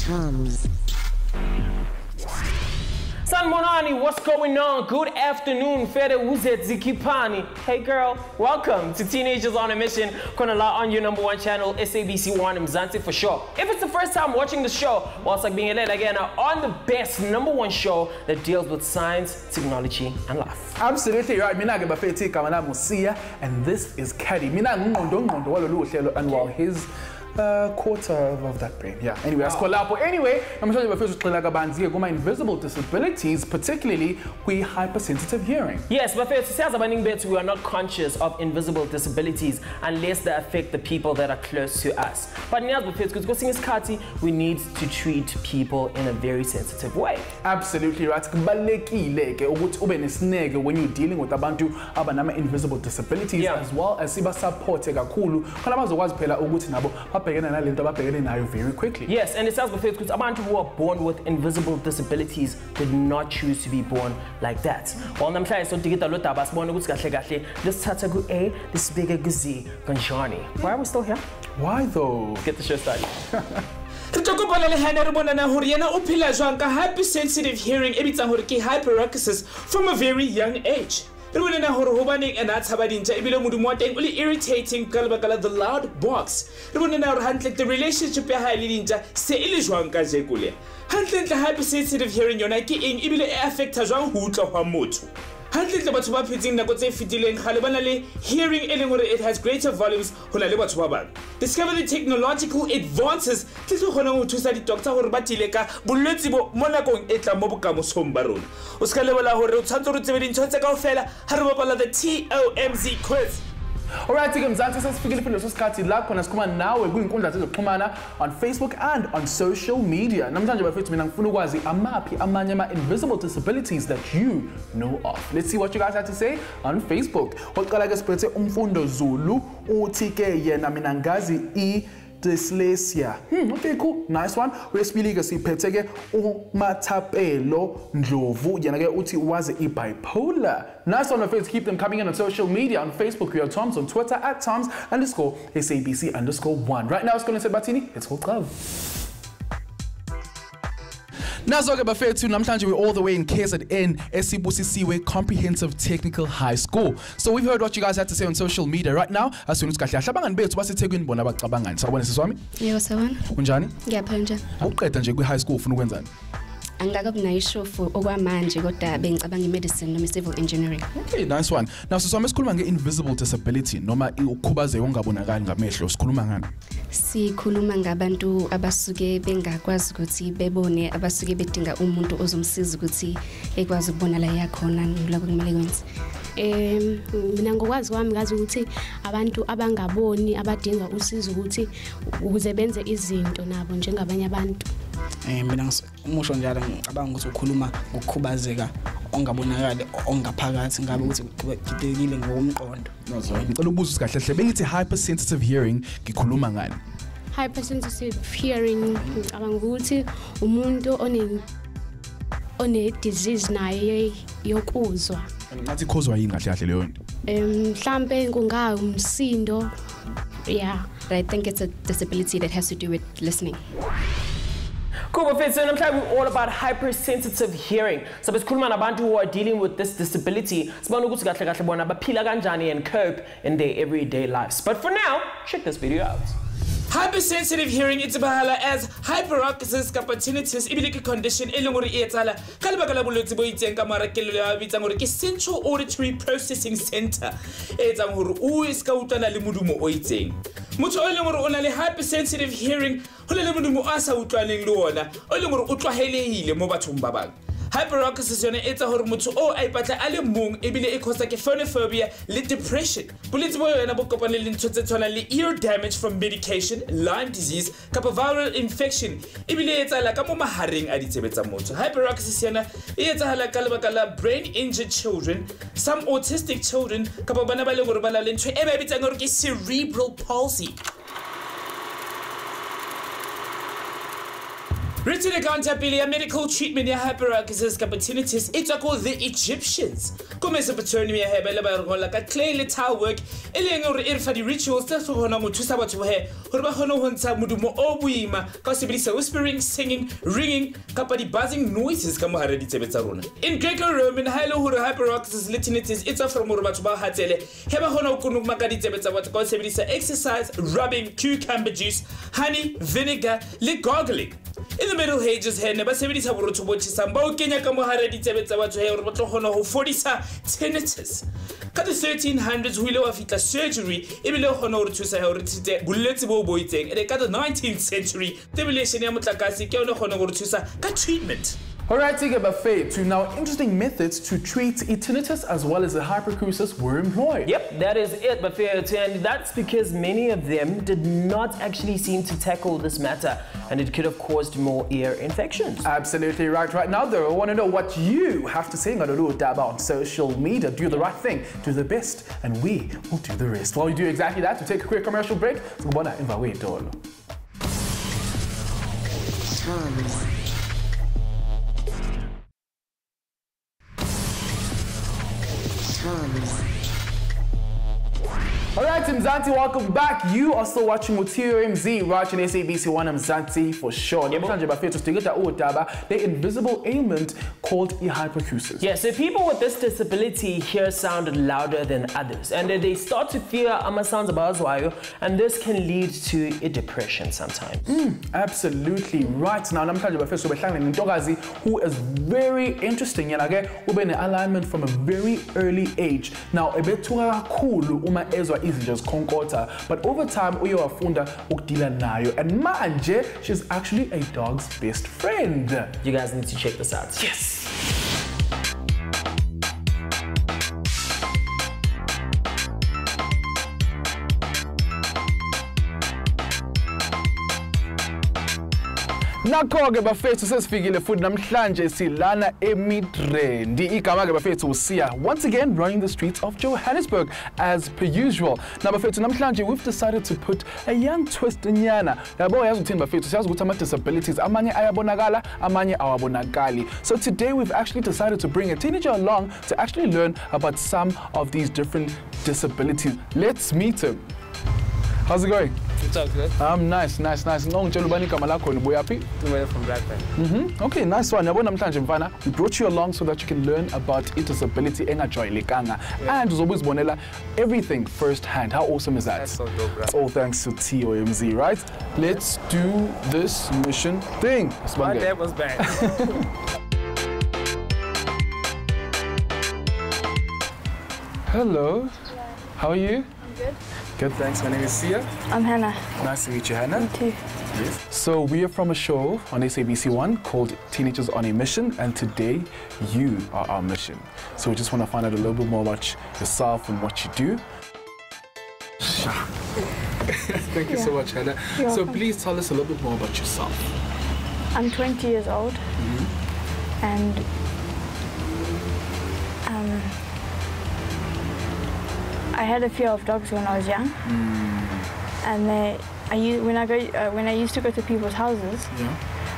TOMz. Sanmonani, what's going on? Good afternoon, Fede Wuzet Zikipani. Hey girl, welcome to Teenagers on a Mission. Konala on your #1 channel, SABC Mzansi for sure. If it's the first time watching the show, well, it's like being again on the best #1 show that deals with science, technology, and life. Absolutely right. Mina Gebafeti Kamana Musia, and this is Caddy. Mina and while his quarter of that brain. Yeah. Anyway, that's called up. Anyway, I'm sure you first to invisible disabilities, particularly with hypersensitive hearing. Yes, but first, we are not conscious of invisible disabilities unless they affect the people that are close to us. But now, we need to treat people in a very sensitive way. Absolutely right. When you're dealing with abantu abanama invisible disabilities, as well as support very quickly. Yes, and it sounds because abantu who are born with invisible disabilities did not choose to be born like that. Well, namhlanje sontikita lo daba sibone ukuthi kahle kahle lesithatha ku A lisibeke ku Z kanjani. Why are we still here? Why though? Get the show started. Hypersensitive hearing hyperacusis from a very young age. And that's irritating the loud box. The relationship hypersensitive hearing affect hearing it has greater volumes. Discover the technological advances the TOMz quiz. Alright, Mzansi sesifikile futhi lesikhathi lapho nasikhuluma nawe kwinkundla zezokuxhumana on Facebook and on social media. Namhlanje bafethu mina ngifuna ukwazi amaphi amanye invisible disabilities that you know of. Let's see what you guys have to say on Facebook. Oqala ke siphethe umfundo Zulu uthi ke yena mina ngazi dyslexia. Okay, cool. Nice one. Wesibili ke siphethe ke uMathapelo Ndlovu yena ke uthi wazi bipolar. Nice one, my friends. Keep them coming in on social media. On Facebook, we are TOMz. On Twitter, @TOMz_SABC_1. Right now, it's going to say Batini. Let's go club. Nazoke bafethu namhlanje we're all the way in KZN SABC Comprehensive Technical High School. So we've heard what you guys had to say on social media. Right now, asifuna ukuthi kahle abangani bethu baseThekwini bona bacabangani. Sawubona siswami? Yebo sawubona. Unjani? Ngiyaphila njani? Awuqeda nje kwi high school ufuna ukwenzani? Angikabi nayishofu okwamanje kodwa bengicabanga medicine noma civil engineering. Okay, nice one. Now siswami sikhuluma nge-invisible disability noma ukukhubazeka ongabonakali ngamehlo. Sikhuluma ngani? Sikhuluma ngabantu abasuke bengakwazi ukuthi bebone, abasuke bedinga umuntu ozomsiza ukuthi ekwazi ukubona la yakhona la kumele kwenze. Mina ngokwazi kwami ngazi ukuthi abantu abangaboni abadinga usizo ukuthi ukuze benze izinto nabo njengabanye abantu. Mina umusho njalo ngicabanga ukuthi ukhuluma ngokukhubazeka ongabonakali ongaphakathi ngabe ukuthi kudekile ngokomqondo. Ngicela ukubuza kahle hle bengithi hypersensitive hearing ngikhuluma ngani? Hypersensitive hearing ngicabanga ukuthi umuntu one disease naye yokuzwa. Ngathi khozwa yini kahle kahle leyo nto? Mhlambe kungawa umsindo. Yeah, I think it's a disability that has to do with listening. Cool, but so we're all about hypersensitive hearing. So besikhuluma nabantu who are dealing with this disability, sibona ukuthi kahle kahle bona baphila kanjani and cope in their everyday lives. But for now, check this video out. Hypersensitive hearing it's as hyperacusis tinnitus condition central auditory processing center hypersensitive hearing hyperacusis it's a motho o a ipatla a le mong ebile e causa ke phonophobia le depression. Bolwetse bo yona bo kopane le ntho tse tshwana le ear damage from medication, Lyme disease, kapa viral infection ebile e tsala ka mo mahareng a ditsebe tsa motho. Hyperacusis yana e etsahala ka lebaka la brain injured children, some autistic children kapa bana ba le gore ba na le ntho e ba bitsang gore ke cerebral palsy. Written account ya pele ya medical treatment ya hyperacusis kapa tinnitus it's called the Egyptians. Ko Mesopotamia ya heba le ba rola ka clay le tile work e leng hore e re fa di rituals tse so hona go thusa batho ba he hore ba gone ho ntsha modumo o boima ka sebedisa whispering, singing, ringing kapa di buzzing noises ka mohara ditsebe tsa rona. In Greco-Roman ha ile hore hyperacusis le tinnitus it's from hore batho ba hatsele he ba gone ho kunuma ka ditsebe tsa batho ka sebedisa exercise, rubbing, cucumber juice, honey, vinegar le gargling. In the Middle Ages he ne ba sebedisa borotho bo tshesang ba o kenya ka mohara ditsebe tsa batho he hore ba tlo gona ho fodisa tinnitus. Ka the 1300s ho ile wa fitla surgery e bile o gona hore thusa he hore tshite boletse bo bo itseng e ka the 19th century stimulation ya motlakase ke yone gona gore thusa ka treatment. Alright, to now interesting methods to treat tinnitus as well as the hyperacusis were employed. Yep, that is it, Bafetu, and that's because many of them did not actually seem to tackle this matter, and it could have caused more ear infections. Absolutely right. Right now, though, I want to know what you have to say on social media. Do the right thing, do the best, and we will do the rest. While you do exactly that, we take a quick commercial break. Alright, Mzansi, welcome back. You are still watching with TOMz, watching SABC One Mzansi for sure. The invisible ailment called hyperacusis. Yeah, so people with this disability hear sound louder than others, and they start to fear sounds about and this can lead to a depression sometimes. Absolutely right. Now, who is very interesting, alignment from a very early age. Now, a bit just concota, but over time uyowafunda ukudila nayo, and manje she's actually a dog's best friend. You guys need to check this out. Yes. Nakho-ke bafethu sesifikile futhi namhlanje silana eMidrand. Igama-ke bafethu usiya once again running the streets of Johannesburg as per usual. Now bafethu namhlanje we've decided to put a young twist nyana. Yabo yazi uthini bafethu siyazi ukuthi ama disabilities amanye ayabonakala amanye awabonakali. So today we've actually decided to bring a teenager along to actually learn about some of these different disabilities. Let's meet him. How's it going? It's all good. Nice. No, from Bradford. Okay, nice one. We brought you along so that you can learn about a disability and always bonela everything firsthand. How awesome is that? That's so dope, bro. All thanks to TOMz, right? Let's do this mission thing. That was bad. Hello. How are you? I'm good. Good, thanks. My name is Sia. I'm Hannah. Nice to meet you, Hannah. Me too. Yes. So we are from a show on SABC One called Teenagers on a Mission, and today you are our mission. So we just want to find out a little bit more about yourself and what you do. Thank you so much, Hannah. You're so welcome. please tell us a little bit more about yourself. I'm 20 years old, and I had a fear of dogs when I was young, and when I used to go to people's houses,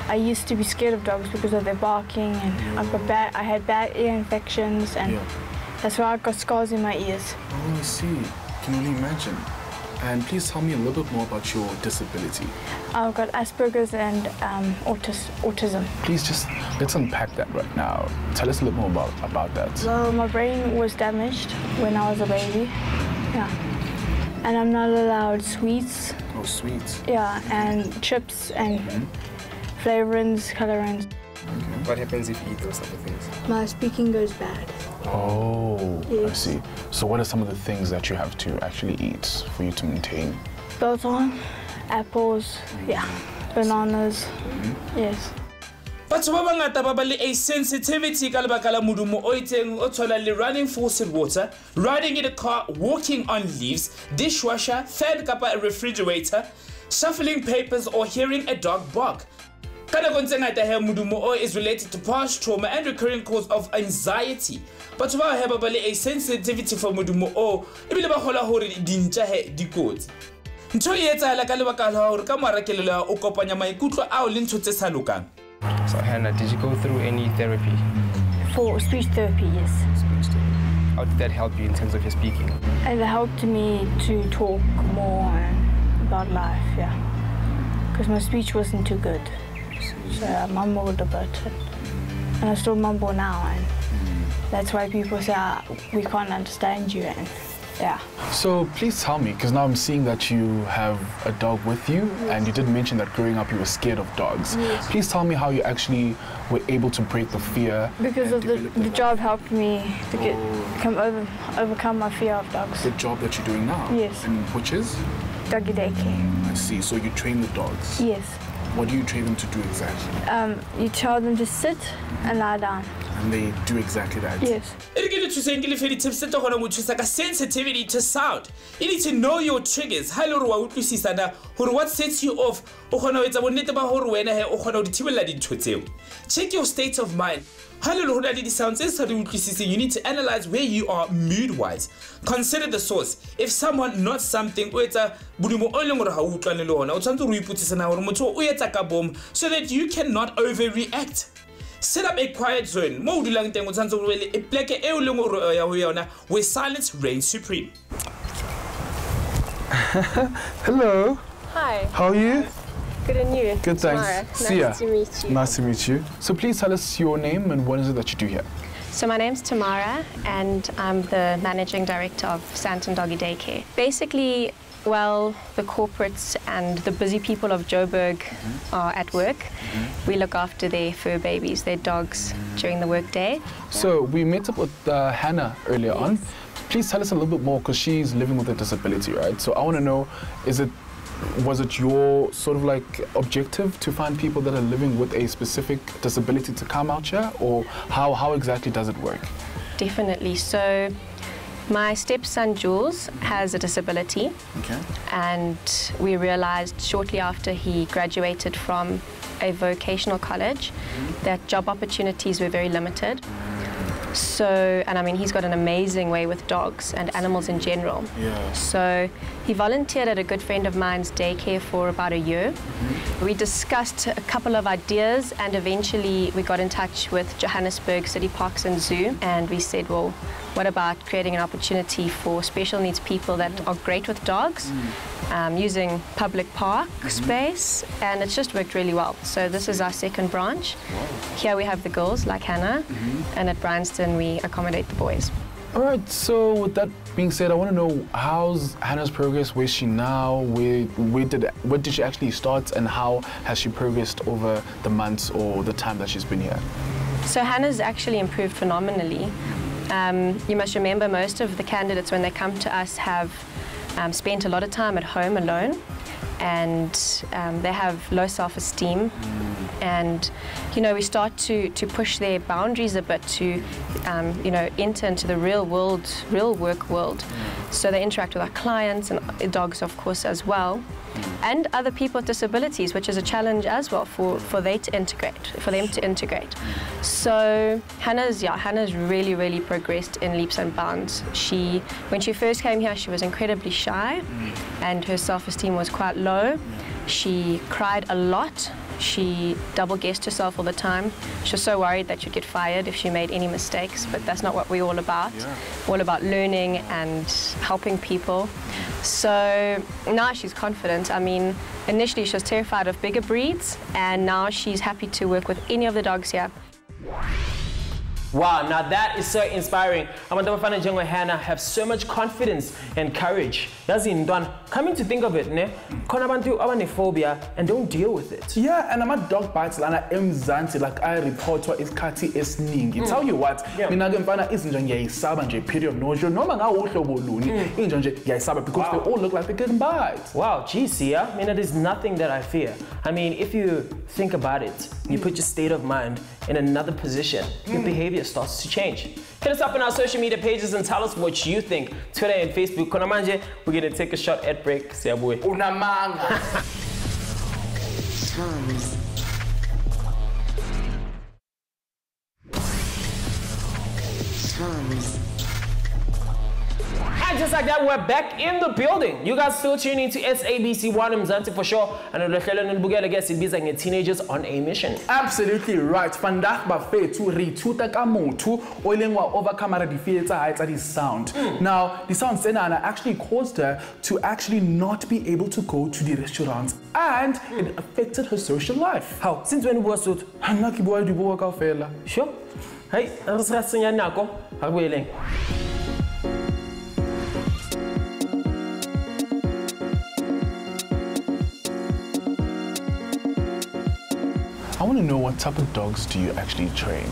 I used to be scared of dogs because of their barking, and I had bad ear infections, and that's why I got scars in my ears. Oh, I see. Can only imagine. And please tell me a little bit more about your disability. I've got Asperger's and autism. Please just let's unpack that right now. Tell us a little more about that. Well, my brain was damaged when I was a baby. Yeah. And I'm not allowed sweets. Oh, sweets. Yeah, and chips and flavorings, colorants. Okay. What happens if you eat those type of things? My speaking goes bad. Oh, Yes. I see. So what are some of the things that you have to actually eat for you to maintain? Biltong, apples, bananas, yes. Batho ba bangata ba ba le a sensitivity ka lebaka la modumo o itseng o tshwana le running faucet water, riding in a car, walking on leaves, dishwasher, fan kapa a refrigerator, shuffling papers or hearing a dog bark. Modumo is related to past trauma and recurring cause of anxiety. But to have a sensitivity for Modumo, ebile ba kgola hore dintja he dikotsi. ntho e etsahala ka lebaka la hore ka morakelelo o kopanya maikutlo ao le ntho tse sa lokang. So Hannah, did you go through any therapy? For speech therapy, yes. How did that help you in terms of your speaking? It helped me to talk more about life, yeah. Because my speech wasn't too good. So I mumbled a bit. And I still mumble now. And that's why people say, we can't understand you. And yeah. So please tell me, because now I'm seeing that you have a dog with you, and you did mention that growing up you were scared of dogs. Yes. Please tell me how you actually were able to break the fear. Because of the job helped me to overcome my fear of dogs. The job that you're doing now? Yes. And which is? Doggy daycare. I see. So you train the dogs? Yes. What do you train them to do exactly? You tell them to sit and lie down. And they do exactly that? Yes. Tips that are sensitivity to sound. You need to know your triggers. What sets you off? Check your state of mind. You need to analyze where you are mood-wise. Consider the source. If someone not something, so that you cannot overreact. Set up a quiet zone. Where silence reigns supreme. Hello. Hi. How are you? Good, and you? Good, Tamara. thanks. See ya. Nice to meet you. Nice to meet you. So please tell us your name and what is it that you do here? So my name's Tamara, and I'm the managing director of Santon Doggy Daycare. Basically, well, the corporates and the busy people of Joburg are at work. We look after their fur babies, their dogs, during the work day. So we met up with Hannah earlier on. Please tell us a little bit more, because she's living with a disability, right? So I want to know, was it your sort of like objective to find people that are living with a specific disability to come out here, or how exactly does it work? Definitely. So my stepson Jules has a disability, and we realized shortly after he graduated from a vocational college that job opportunities were very limited. So, and I mean, he's got an amazing way with dogs and animals in general. So he volunteered at a good friend of mine's daycare for about a year. We discussed a couple of ideas, and eventually we got in touch with Johannesburg City Parks and Zoo, and we said, well, what about creating an opportunity for special needs people that are great with dogs, using public park space, and it's just worked really well. So this is our second branch. Here we have the girls, like Hannah, and at Bryanston we accommodate the boys. All right, so with that being said, I want to know, how's Hannah's progress? Where's she now? Where did she actually start, and how has she progressed over the months or the time that she's been here? So Hannah's actually improved phenomenally. You must remember, most of the candidates when they come to us have spent a lot of time at home alone, and they have low self-esteem, and you know, we start to push their boundaries a bit to you know, enter into the real work world. So they interact with our clients and dogs, of course, as well, and other people with disabilities, which is a challenge as well for them to integrate. So Hannah's really progressed in leaps and bounds. When she first came here, she was incredibly shy, and her self-esteem was quite low. She cried a lot. She double-guessed herself all the time. She was so worried that she'd get fired if she made any mistakes, but that's not what we're all about. All about learning and helping people. So now she's confident. I mean, initially she was terrified of bigger breeds, and now she's happy to work with any of the dogs here. Wow, now that is so inspiring. Abantwana njengo Hannah have so much confidence and courage. Yazi Ndwan, coming to think of it, ne, khona abantu abane-phobia and don't deal with it. Yeah, and ama-dog bites lana eMzansi, like I reportwa isikhathi esiningi. Tell you what, mina ke mfana izinto ngiyayisaba nje, period, no joke. Noma ngawo uhlobo luni, injo nje ngiyayisaba, because they all look like they're getting bites. Wow, geez, yeah. I mean, there's nothing that I fear. I mean, if you think about it, you put your state of mind in another position, your behavior starts to change. Hit us up on our social media pages and tell us what you think. Twitter and Facebook. Kona manje, we're gonna take a short ad break. Siyabuye. Unamanga. TOMz. I just like that, we're back in the building. You guys still tuning to SABC Mzansi for sure. And I guess it be like teenagers on a mission. Absolutely right. Vandag bafethu re ithuta ka motho o ileng wa overcome di fear tsa hae tsa di sound. Now, the sound senana actually caused her to actually not be able to go to the restaurants, and it affected her social life. How? Since when was it? Nna ke bua di bua kaofela. Sure. Hey, re se senya nako. Ha boeleng. I want to know, what type of dogs do you actually train?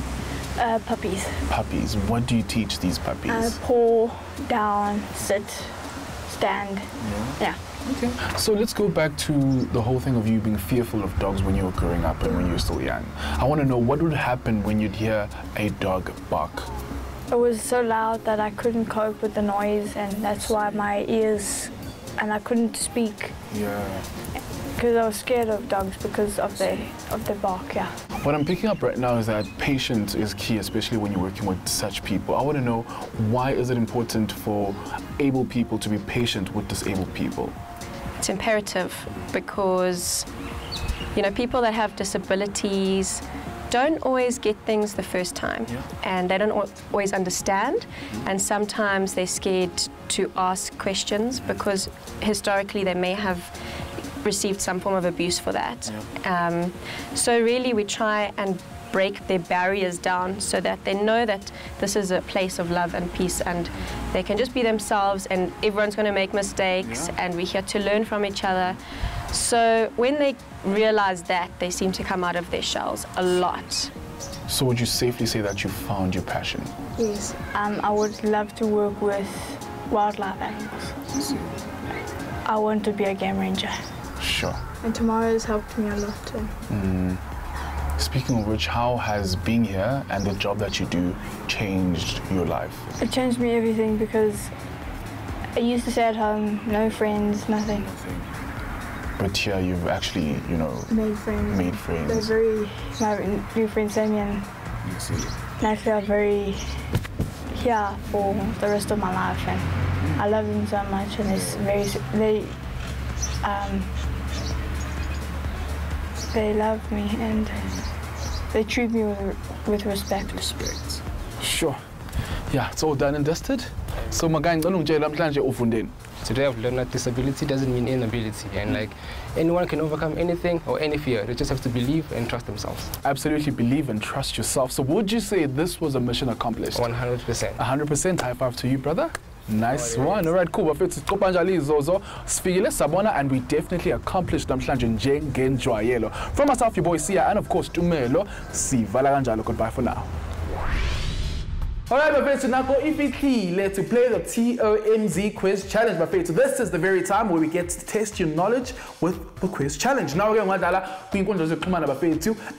Puppies. Puppies. What do you teach these puppies? Paw, down, sit, stand. Yeah. Okay. So let's go back to the whole thing of you being fearful of dogs when you were growing up and when you were still young. I want to know, what would happen when you'd hear a dog bark? It was so loud that I couldn't cope with the noise, and that's why my ears, and I couldn't speak. Yeah. Because I was scared of dogs because of the bark, yeah. What I'm picking up right now is that patience is key, especially when you're working with such people. I want to know, why is it important for able people to be patient with disabled people? It's imperative because, you know, people that have disabilities don't always get things the first time, and they don't always understand, and sometimes they're scared to ask questions because historically they may have received some form of abuse for that. So really we try and break their barriers down so that they know that this is a place of love and peace, and they can just be themselves, and everyone's going to make mistakes, and we're here to learn from each other. So when they realize that, they seem to come out of their shells a lot. So would you safely say that you found your passion? Yes. I would love to work with wildlife animals. I want to be a game ranger. Sure. And tomorrow has helped me a lot too. Speaking of which, how has being here and the job that you do changed your life? It changed me everything, because I used to stay at home, no friends, nothing. But here you've actually, you know, made friends. My new friends Damien and I feel very here for the rest of my life, and I love them so much, and it's they love me and they treat me with respect. Sure. Yeah, it's all done and dusted. So Today I've learned that disability doesn't mean inability, and like anyone can overcome anything or any fear. They just have to believe and trust themselves. Absolutely believe and trust yourself. So would you say this was a mission accomplished? 100%. 100%. High five to you, brother. Nice one. All right, cool. And we definitely accomplished namhlanje. From myself, your boy Sia, and of course Tumelo. Goodbye for now. Alright, my friends, so now if it's clear to play the TOMz quiz challenge, my friends. So this is the very time where we get to test your knowledge with the quiz challenge. Now we're going to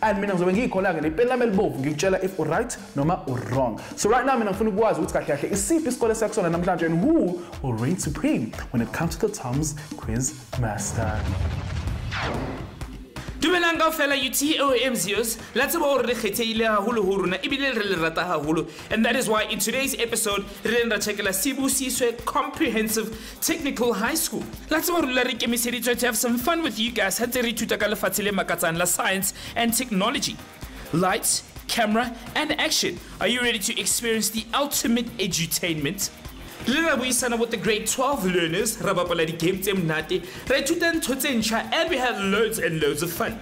and mina ngizobe ngikholanga lepeni lami elibovu ngikutshela if right noma wrong. So right now mina ngifuna ukwazi ukuthi kahle kahle isiphi isikole sakusona namhlanje, and who will reign supreme when it comes to the TOMz quiz master. Dumelang kaofela you TOMzers, let's about re kgethehile haholo ho rona ebile re le rata haholo, and that is why in today's episode re ra checkela SABC Comprehensive Technical High School. Let's about re ikemiseditswe to have some fun with you guys ha re ithuta ka lefatshe le makatsang la science and technology. Lights, camera and action. Are you ready to experience the ultimate edutainment? With the grade 12 learners, and we had loads and loads of fun.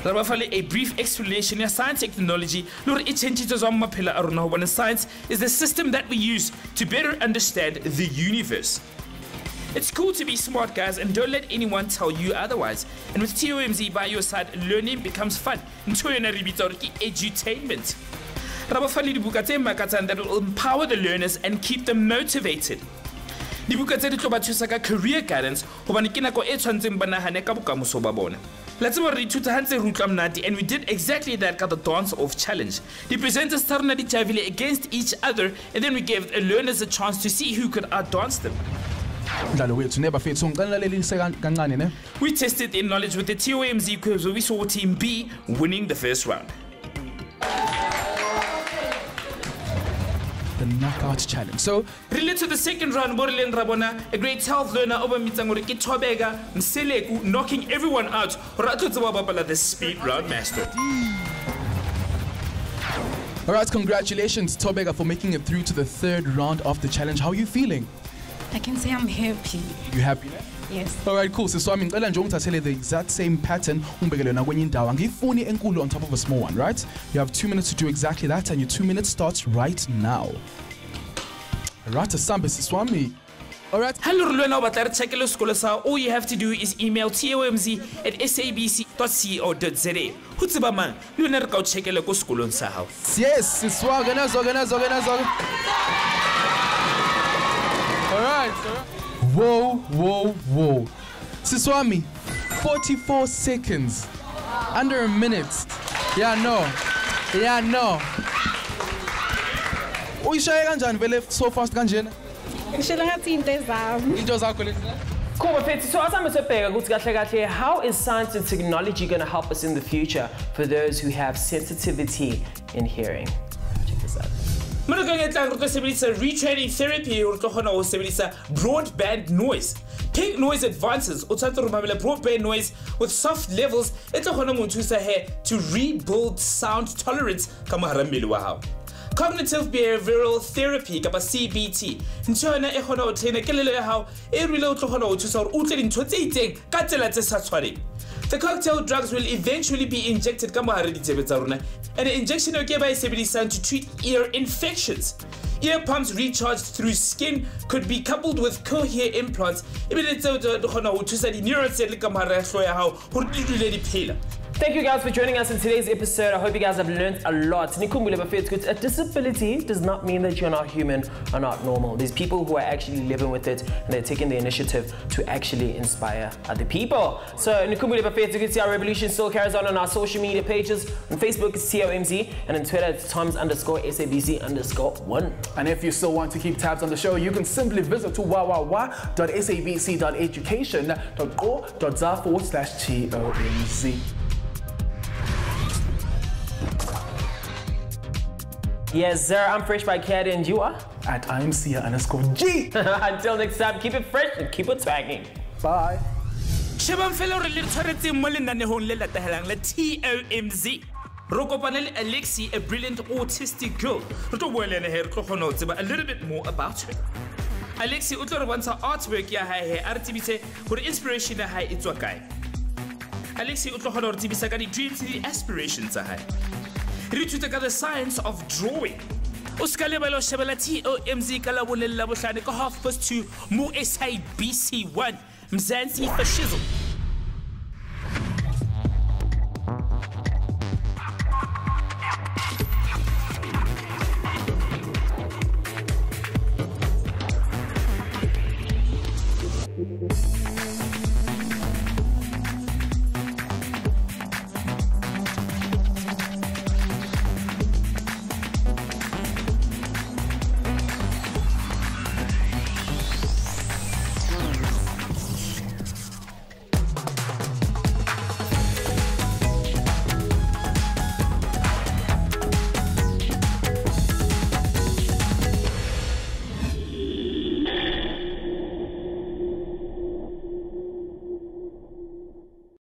A brief explanation of science technology. Science is the system that we use to better understand the universe. It's cool to be smart, guys, and don't let anyone tell you otherwise. And with TOMz by your side, learning becomes fun. Edutainment. That will empower the learners and keep them motivated. Career guidance, let's and we did exactly that at the dance off challenge. The presenters started against each other, and then we gave the learners a chance to see who could outdance them. We tested their knowledge with the TOMz quiz, where we saw Team B winning the first round. the knockout challenge. So, related to the second round, Borileng Rabona, a grade 12 learner over Mitsangori Kitobega, Mseleku, knocking everyone out. Ratutawabala, the speed round master. All right, congratulations, Tobega, for making it through to the third round of the challenge. How are you feeling? I can say I'm happy. You happy? Yes. All right, cool. So I'm going to tell you the exact same pattern. On top of a small one, right? You have 2 minutes to do exactly that, and your 2 minutes starts right now. Rata Sambis Swami. All right. Hello, all you have to do is email tomz@sabc.co.za. Hutsabaman, you never go check a local school on Sahau. Yes, it's All right. Whoa. Siswami, 44 seconds. Under a minute. Yeah, no. Uyishaya kanjani vele so fast kanjena? Ngishela ngathi into ezami. Into zakho lezi. Cool, but so as I'm saying, how is science and technology going to help us in the future for those who have sensitivity in hearing? Check this out. Retraining therapy or broadband noise. Pink noise advances broadband noise with soft levels to rebuild sound tolerance. Cognitive behavioral therapy kapa CBT ntshona e khona o traina kelelo ya hao e rile o tlogona o thusa hore o tle dintho tse itseng ka tsela tse sa tshwaneng. The cocktail drugs will eventually be injected ka mohare ditsebe tsa rona, and the injection o ke ba e sebedisang to treat ear infections. Ear pumps recharged through skin could be coupled with cochlear implants. Ebile tseo di khona ho thusa di neurons tse le ka mohare ya hloho ya hao hore di dule di phela. Thank you guys for joining us in today's episode. I hope you guys have learned a lot. A disability does not mean that you're not human or not normal. There's people who are actually living with it, and they're taking the initiative to actually inspire other people. So our revolution still carries on our social media pages. On Facebook it's TOMz, and on Twitter it's TOMz_SABC_1. And if you still want to keep tabs on the show, you can simply visit to www.sabc.education.co.za/TOMz. Yes, sir. I'm Fresh by Cat, and you are? At IMCA_G. Until next time, keep it fresh and keep it swagging. Bye. TOMz. Rokopanel Alexi, a brilliant autistic girl. A little bit more about her. Alexi utlo wants her artwork ya hai artibise for inspiration hai itswa kae. Alexi utlo hona artibisa ka di dreams and aspirations hai. Read the science of drawing. Uskalebelo shebela TOMz kala bolella bohlane ka 2:30 mo SABC 1 Mzansi fascism.